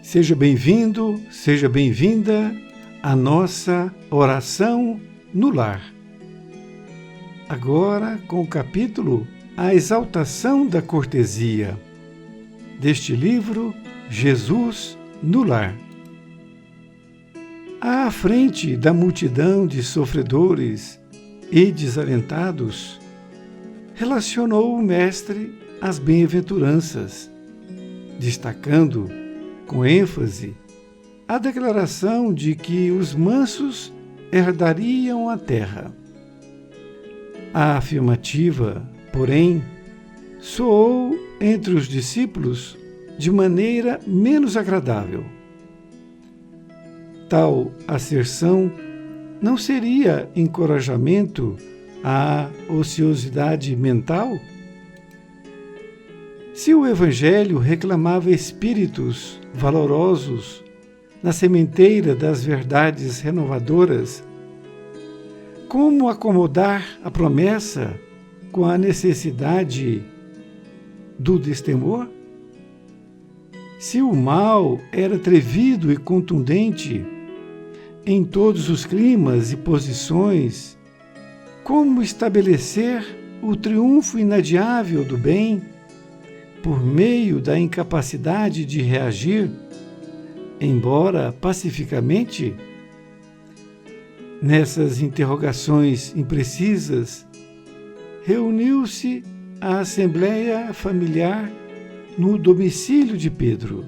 Seja bem-vindo, seja bem-vinda à nossa oração no lar. Agora com o capítulo A Exaltação da Cortesia, deste livro Jesus no Lar. À frente da multidão de sofredores e desalentados, relacionou o Mestre as bem-aventuranças, destacando com ênfase a declaração de que os mansos herdariam a terra. A afirmativa, porém, soou entre os discípulos de maneira menos agradável. Tal asserção não seria encorajamento à ociosidade mental? Se o Evangelho reclamava espíritos valorosos na sementeira das verdades renovadoras, como acomodar a promessa com a necessidade do destemor? Se o mal era atrevido e contundente em todos os climas e posições, como estabelecer o triunfo inadiável do bem por meio da incapacidade de reagir, embora pacificamente? Nessas interrogações imprecisas, reuniu-se a assembleia familiar no domicílio de Pedro.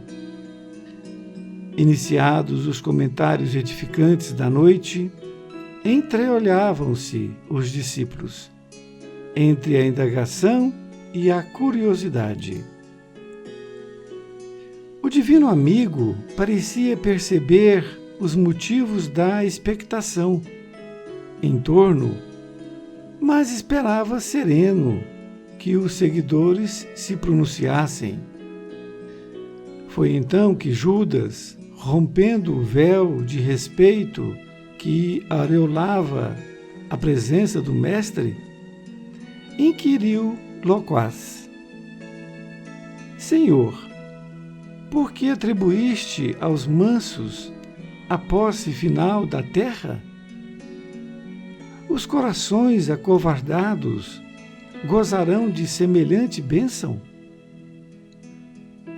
Iniciados os comentários edificantes da noite, entreolhavam-se os discípulos, entre a indagação e a curiosidade. O divino amigo parecia perceber os motivos da expectação em torno, mas esperava sereno que os seguidores se pronunciassem. Foi então que Judas, rompendo o véu de respeito que aureolava a presença do Mestre, inquiriu loquaz: Senhor, por que atribuíste aos mansos a posse final da terra? Os corações acovardados gozarão de semelhante bênção?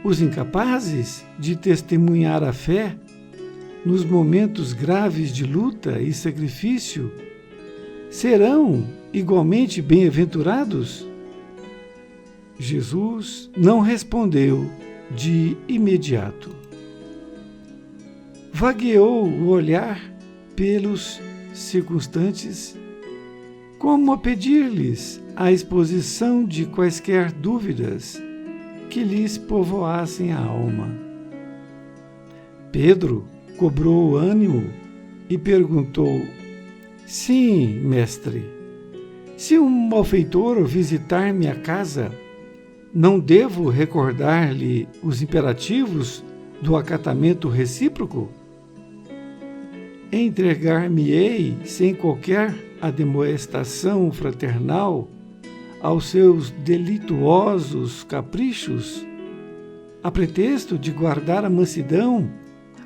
Os incapazes de testemunhar a fé nos momentos graves de luta e sacrifício serão igualmente bem-aventurados? Jesus não respondeu de imediato. Vagueou o olhar pelos circunstantes, como a pedir-lhes a exposição de quaisquer dúvidas que lhes povoassem a alma. Pedro cobrou o ânimo e perguntou: Sim, mestre, se um malfeitor visitar minha casa, não devo recordar-lhe os imperativos do acatamento recíproco? Entregar-me-ei sem qualquer admoestação fraternal aos seus delituosos caprichos, a pretexto de guardar a mansidão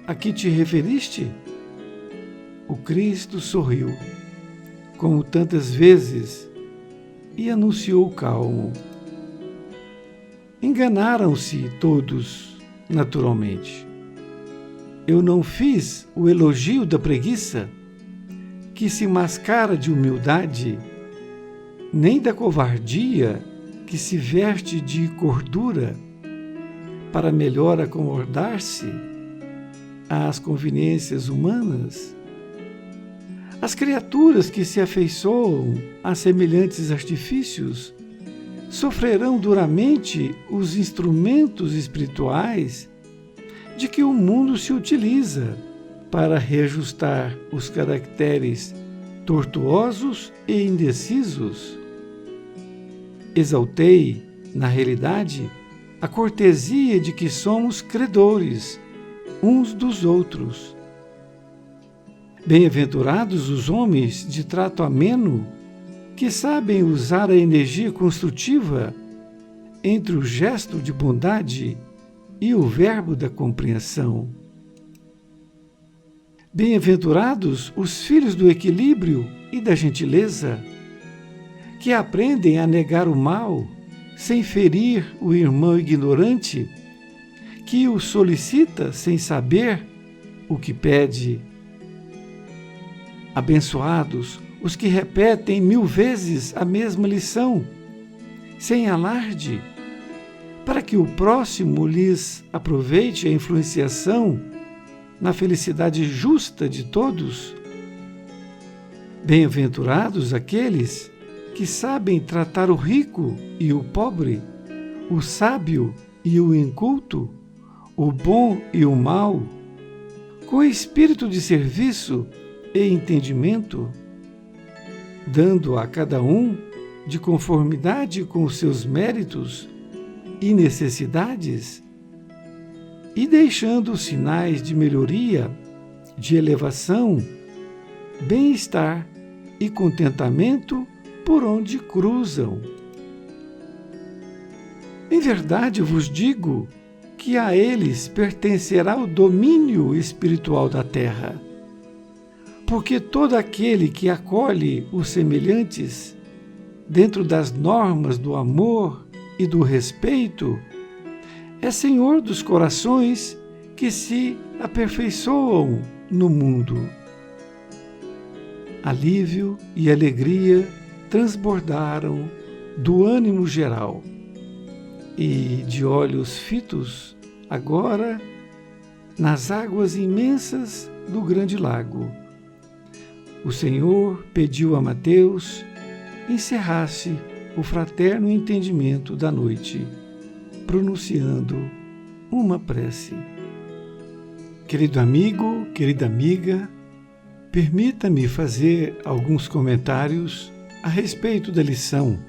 a que te referiste? O Cristo sorriu, como tantas vezes, e anunciou calmo: Enganaram-se todos, naturalmente. Eu não fiz o elogio da preguiça, que se mascara de humildade, nem da covardia, que se veste de cordura, para melhor acomodar-se às conveniências humanas. As criaturas que se afeiçoam a semelhantes artifícios sofrerão duramente os instrumentos espirituais de que o mundo se utiliza para reajustar os caracteres tortuosos e indecisos. Exaltei, na realidade, a cortesia de que somos credores uns dos outros. Bem-aventurados os homens de trato ameno, que sabem usar a energia construtiva entre o gesto de bondade e o verbo da compreensão. Bem-aventurados os filhos do equilíbrio e da gentileza, que aprendem a negar o mal sem ferir o irmão ignorante, que o solicita sem saber o que pede. Abençoados os que repetem 1000 vezes a mesma lição, sem alarde, para que o próximo lhes aproveite a influenciação na felicidade justa de todos. Bem-aventurados aqueles que sabem tratar o rico e o pobre, o sábio e o inculto, o bom e o mau, com espírito de serviço e entendimento, dando a cada um de conformidade com os seus méritos e necessidades, e deixando sinais de melhoria, de elevação, bem-estar e contentamento por onde cruzam. Em verdade vos digo que a eles pertencerá o domínio espiritual da terra, porque todo aquele que acolhe os semelhantes dentro das normas do amor e do respeito é senhor dos corações que se aperfeiçoam no mundo. Alívio e alegria transbordaram do ânimo geral, e de olhos fitos agora nas águas imensas do grande lago, o Senhor pediu a Mateus encerrasse o fraterno entendimento da noite, pronunciando uma prece. Querido amigo, querida amiga, permita-me fazer alguns comentários a respeito da lição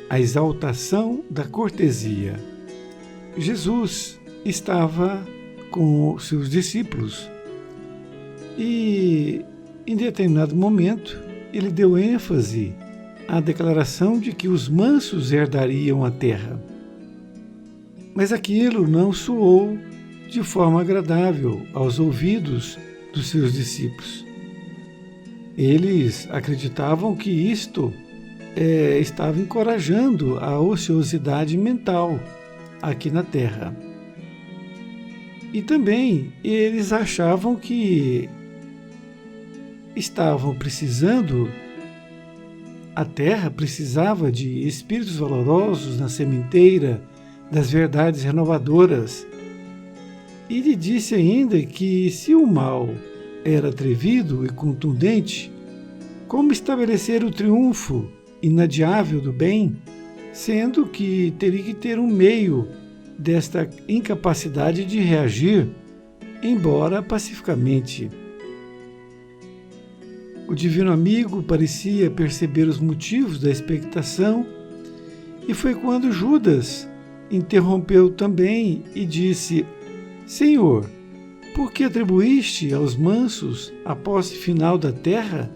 A Exaltação da Cortesia. Jesus estava com seus discípulos e, em determinado momento, ele deu ênfase à declaração de que os mansos herdariam a terra. Mas aquilo não soou de forma agradável aos ouvidos dos seus discípulos. Eles acreditavam que isto estava encorajando a ociosidade mental aqui na terra. E também eles achavam que estavam precisando, a terra precisava de espíritos valorosos na sementeira das verdades renovadoras. E lhe disse ainda que se o mal era atrevido e contundente, como estabelecer o triunfo inadiável do bem, sendo que teria que ter um meio desta incapacidade de reagir, embora pacificamente. O divino amigo parecia perceber os motivos da expectação, e foi quando Judas interrompeu também e disse: Senhor, por que atribuíste aos mansos a posse final da terra?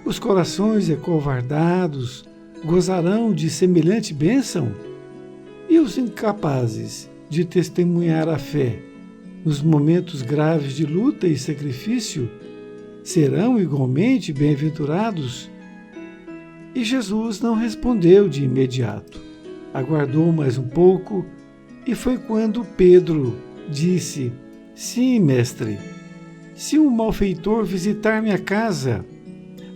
Os corações acovardados gozarão de semelhante bênção? E os incapazes de testemunhar a fé nos momentos graves de luta e sacrifício serão igualmente bem-aventurados? E Jesus não respondeu de imediato. Aguardou mais um pouco e foi quando Pedro disse: Sim, mestre, se um malfeitor visitar minha casa,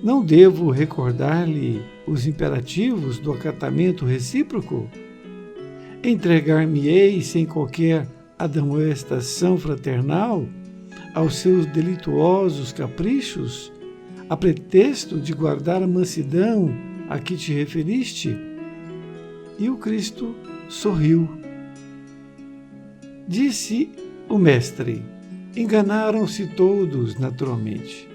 não devo recordar-lhe os imperativos do acatamento recíproco? Entregar-me-ei sem qualquer admoestação fraternal aos seus delituosos caprichos, a pretexto de guardar a mansidão a que te referiste? E o Cristo sorriu. Disse o mestre: enganaram-se todos naturalmente.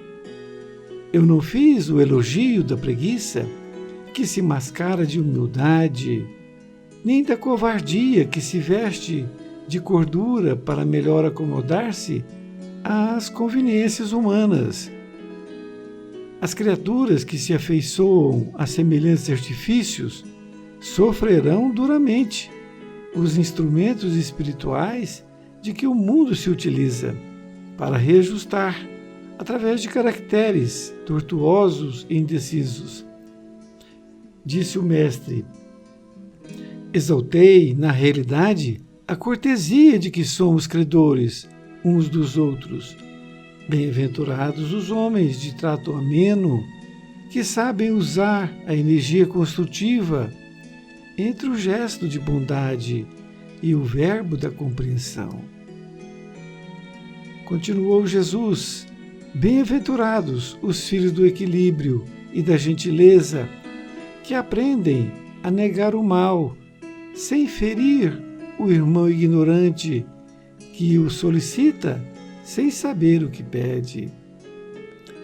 Eu não fiz o elogio da preguiça, que se mascara de humildade, nem da covardia que se veste de cordura para melhor acomodar-se às conveniências humanas. As criaturas que se afeiçoam a semelhantes artifícios sofrerão duramente, os instrumentos espirituais de que o mundo se utiliza para reajustar, através de caracteres tortuosos e indecisos. Disse o Mestre: exaltei, na realidade, a cortesia de que somos credores uns dos outros. Bem-aventurados os homens de trato ameno, que sabem usar a energia construtiva entre o gesto de bondade e o verbo da compreensão. Continuou Jesus: bem-aventurados os filhos do equilíbrio e da gentileza, que aprendem a negar o mal, sem ferir o irmão ignorante, que o solicita sem saber o que pede.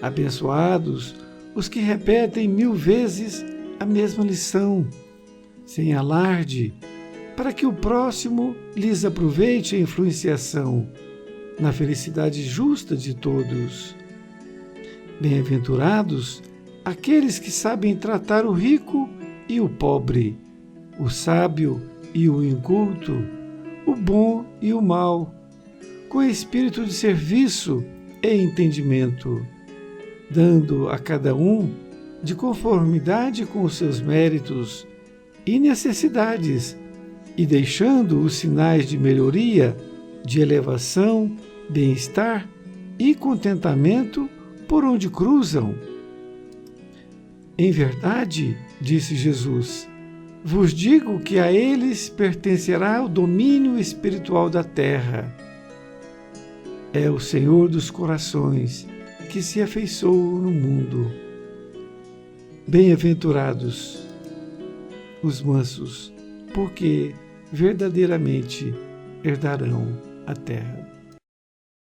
Abençoados os que repetem 1000 vezes a mesma lição, sem alarde, para que o próximo lhes aproveite a influenciação na felicidade justa de todos. Bem-aventurados aqueles que sabem tratar o rico e o pobre, o sábio e o inculto, o bom e o mau, com espírito de serviço e entendimento, dando a cada um de conformidade com os seus méritos e necessidades, e deixando os sinais de melhoria, de elevação, bem-estar e contentamento por onde cruzam. Em verdade, disse Jesus, vos digo que a eles pertencerá o domínio espiritual da terra. É o Senhor dos corações que se afeiçoou no mundo. Bem-aventurados os mansos, porque verdadeiramente herdarão a terra.